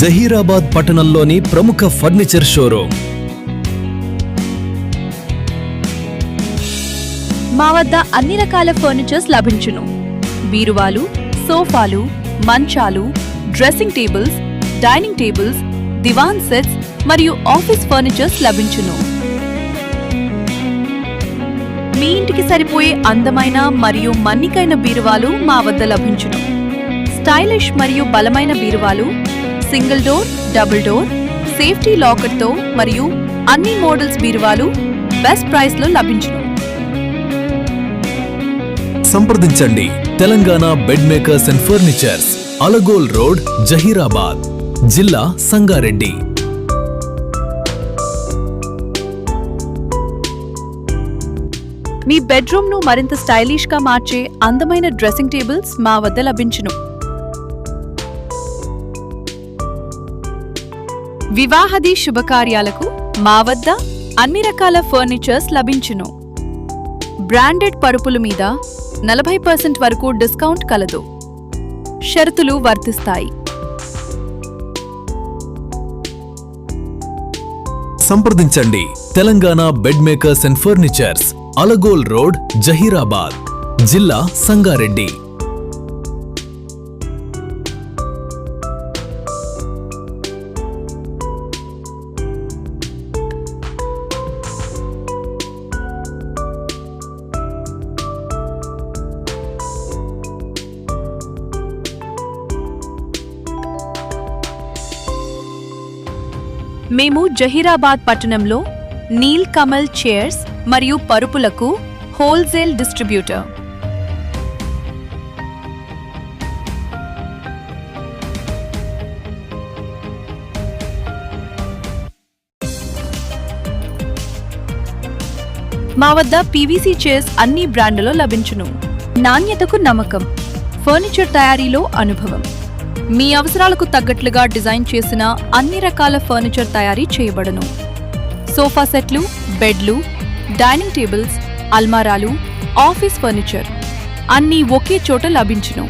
జహీరాబాద్ పట్టణంలోని ప్రముఖ furniture showroom. మా వద్ద అన్ని రకాల ఫర్నిచర్స్ లభించును. బీరువాలు, సోఫాలు, మంచాలు, డ్రెస్సింగ్ టేబుల్స్, డైనింగ్ టేబుల్స్, దివాన్ సెట్స్ మరియు ఆఫీస్ ఫర్నిచర్స్ లభించును. మీ ఇంటికి సరిపోయే అందమైన మరియు మన్నికైన బీరువాలు మా వద్ద లభించును. స్టైలిష్ మరియు బలమైన బీరువాలు, single door, double door, safety లాకర్తో మరియు అన్ని మోడల్స్ బీరువాలు బెస్ట్ ప్రైస్ లో లభించును. సంప్రదించండి. Telangana bed makers and furnitures, Alagol road, Zaheerabad, జిల్లా సంగారెడ్డి. మీ బెడ్రూమ్ ను మరింత స్టైలిష్ గా మార్చే అందమైన డ్రెస్సింగ్ టేబుల్స్ మా వద్ద లభించును. వివాహాది శుభకార్యాలకు మా వద్ద అన్ని రకాల ఫర్నిచర్స్ లభించును. బ్రాండెడ్ పరుపుల మీద 40% వరకు డిస్కౌంట్ కలదు. షరతులు వర్తిస్తాయి. సంప్రదించండి. Telangana bed makers and furnitures, Alagol road, Zaheerabad, జిల్లా సంగారెడ్డి. మేము జహీరాబాద్ పట్టణంలో నీల్ కమల్ చైర్స్ మరియు పరుపులకు హోల్సేల్ డిస్ట్రిబ్యూటర్. మా వద్ద పీవీసీ చైర్స్ అన్ని బ్రాండ్లలో లభించును. నాణ్యతకు నమ్మకం, ఫర్నిచర్ తయారీలో అనుభవం. మీ అవసరాలకు తగ్గట్లుగా డిజైన్ చేసిన అన్ని రకాల ఫర్నిచర్ తయారీ చేయబడును. సోఫా సెట్లు, బెడ్లు, డైనింగ్ టేబుల్స్, అల్మారాలు, ఆఫీస్ ఫర్నిచర్ అన్నీ ఒకే చోట లభించును.